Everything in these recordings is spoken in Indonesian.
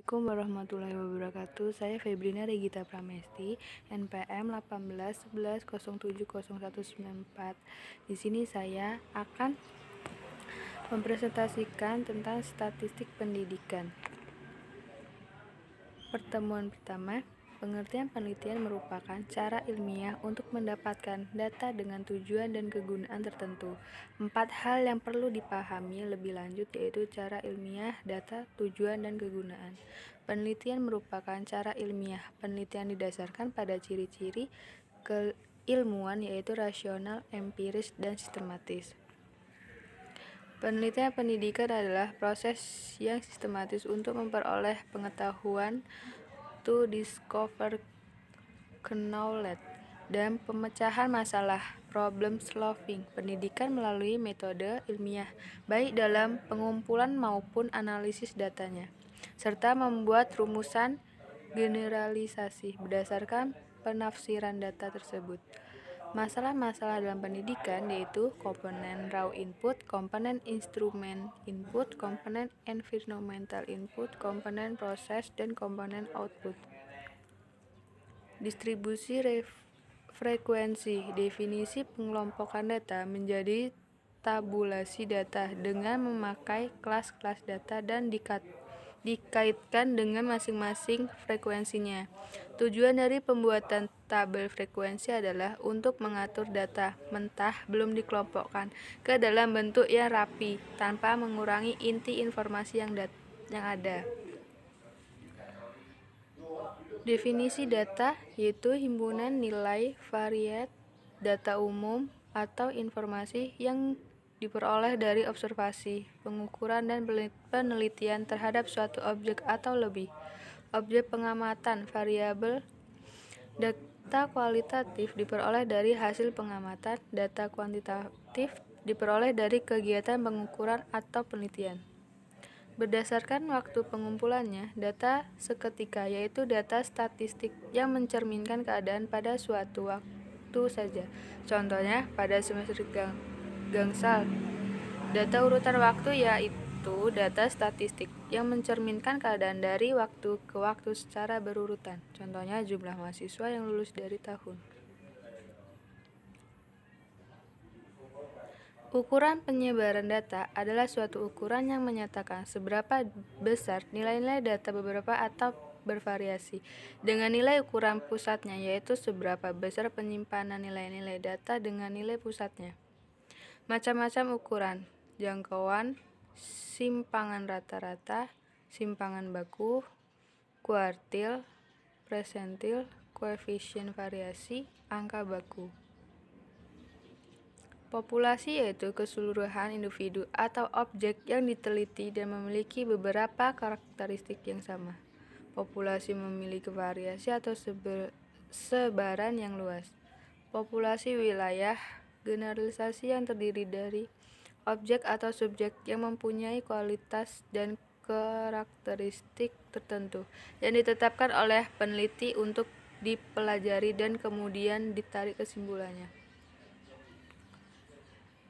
Assalamualaikum warahmatullahi wabarakatuh. Saya Febrina Regita Pramesti, NPM 1811070194. Di sini saya akan mempresentasikan tentang statistik pendidikan. Pertemuan pertama, pengertian penelitian merupakan cara ilmiah untuk mendapatkan data dengan tujuan dan kegunaan tertentu. 4 hal yang perlu dipahami lebih lanjut yaitu cara ilmiah, data, tujuan, dan kegunaan. Penelitian merupakan cara ilmiah. Penelitian didasarkan pada ciri-ciri keilmuan yaitu rasional, empiris, dan sistematis. Penelitian pendidikan adalah proses yang sistematis untuk memperoleh pengetahuan, to discover knowledge, dan pemecahan masalah, problem solving. Pendidikan melalui metode ilmiah, baik dalam pengumpulan maupun analisis datanya, serta membuat rumusan generalisasi berdasarkan penafsiran data tersebut. Masalah-masalah dalam pendidikan yaitu komponen raw input, komponen instrumen input, komponen environmental input, komponen proses, dan komponen output. Distribusi frekuensi. Definisi pengelompokan data menjadi tabulasi data dengan memakai kelas-kelas data dan dikaitkan dengan masing-masing frekuensinya. Tujuan dari pembuatan tabel frekuensi adalah untuk mengatur data mentah belum dikelompokkan ke dalam bentuk yang rapi tanpa mengurangi inti informasi yang ada. Definisi data yaitu himpunan nilai variat data umum atau informasi yang diperoleh dari observasi, pengukuran, dan penelitian terhadap suatu objek atau lebih. Objek pengamatan variabel. Data kualitatif diperoleh dari hasil pengamatan. Data kuantitatif diperoleh dari kegiatan pengukuran atau penelitian. Berdasarkan waktu pengumpulannya, data seketika yaitu data statistik yang mencerminkan keadaan pada suatu waktu saja. Contohnya, pada semester gangsal, data urutan waktu yaitu data statistik yang mencerminkan keadaan dari waktu ke waktu secara berurutan. Contohnya, jumlah mahasiswa yang lulus dari tahun. Ukuran penyebaran data adalah suatu ukuran yang menyatakan seberapa besar nilai-nilai data beberapa atau bervariasi, dengan nilai ukuran pusatnya yaitu seberapa besar penyimpanan nilai-nilai data dengan nilai pusatnya. Macam-macam ukuran: jangkauan, simpangan rata-rata, simpangan baku, kuartil, persentil, koefisien variasi, angka baku. Populasi yaitu keseluruhan individu atau objek yang diteliti dan memiliki beberapa karakteristik yang sama. Populasi memiliki variasi atau sebaran yang luas. Populasi wilayah, generalisasi yang terdiri dari objek atau subjek yang mempunyai kualitas dan karakteristik tertentu yang ditetapkan oleh peneliti untuk dipelajari dan kemudian ditarik kesimpulannya.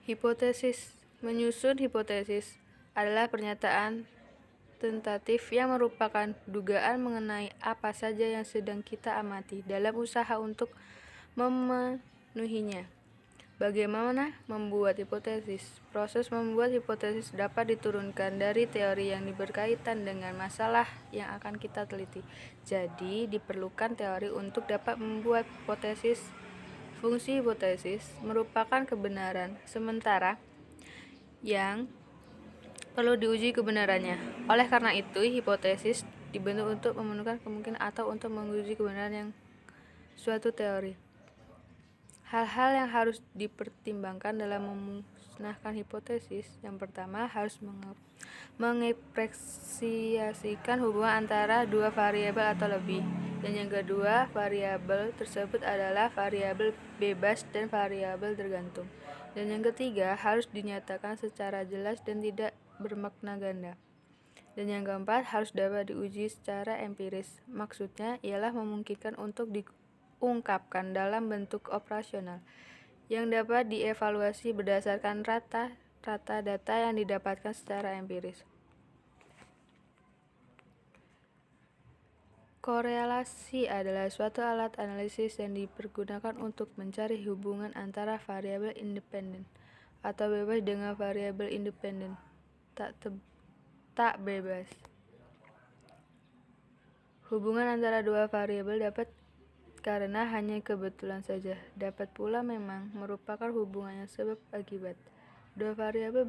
Hipotesis. Menyusun hipotesis adalah pernyataan tentatif yang merupakan dugaan mengenai apa saja yang sedang kita amati dalam usaha untuk memenuhinya. Bagaimana membuat hipotesis? Proses membuat hipotesis dapat diturunkan dari teori yang berkaitan dengan masalah yang akan kita teliti. Jadi, diperlukan teori untuk dapat membuat hipotesis. Fungsi hipotesis merupakan kebenaran sementara yang perlu diuji kebenarannya. Oleh karena itu, hipotesis dibentuk untuk memenuhi kemungkinan atau untuk menguji kebenaran yang suatu teori. Hal-hal yang harus dipertimbangkan dalam memusnahkan hipotesis. Yang pertama, harus mengapresiasikan hubungan antara dua variabel atau lebih. Dan yang kedua, variabel tersebut adalah variabel bebas dan variabel tergantung. Dan yang ketiga, harus dinyatakan secara jelas dan tidak bermakna ganda. Dan yang keempat, harus dapat diuji secara empiris. Maksudnya ialah memungkinkan untuk diungkapkan dalam bentuk operasional yang dapat dievaluasi berdasarkan rata-rata data yang didapatkan secara empiris. Korelasi adalah suatu alat analisis yang dipergunakan untuk mencari hubungan antara variabel independen atau bebas dengan variabel independen tak bebas. Hubungan antara dua variabel dapat karena hanya kebetulan saja, dapat pula memang merupakan hubungan yang sebab akibat. Dua variabel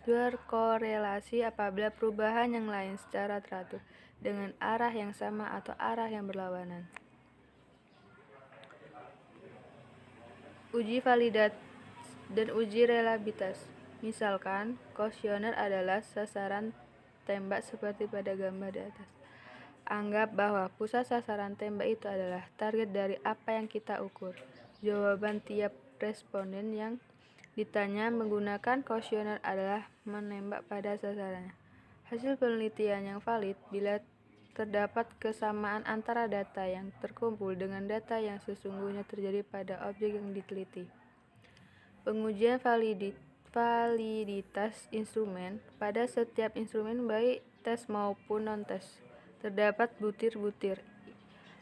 berkorelasi apabila perubahan yang lain secara teratur dengan arah yang sama atau arah yang berlawanan. Uji validat dan uji relativitas. Misalkan, kuesioner adalah sasaran tembak seperti pada gambar di atas. Anggap bahwa pusat sasaran tembak itu adalah target dari apa yang kita ukur. Jawaban tiap responden yang ditanya menggunakan kuesioner adalah menembak pada sasarannya. Hasil penelitian yang valid bila terdapat kesamaan antara data yang terkumpul dengan data yang sesungguhnya terjadi pada objek yang diteliti. Pengujian validitas instrumen. Pada setiap instrumen baik tes maupun non-tes, terdapat butir-butir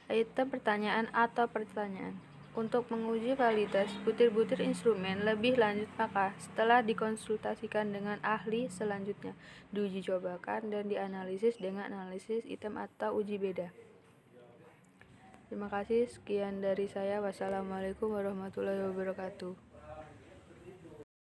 item pertanyaan atau pertanyaan. Untuk menguji validitas butir-butir instrumen lebih lanjut, maka setelah dikonsultasikan dengan ahli, selanjutnya diuji cobakan dan dianalisis dengan analisis item atau uji beda. Terima kasih, sekian dari saya. Wassalamualaikum warahmatullahi wabarakatuh.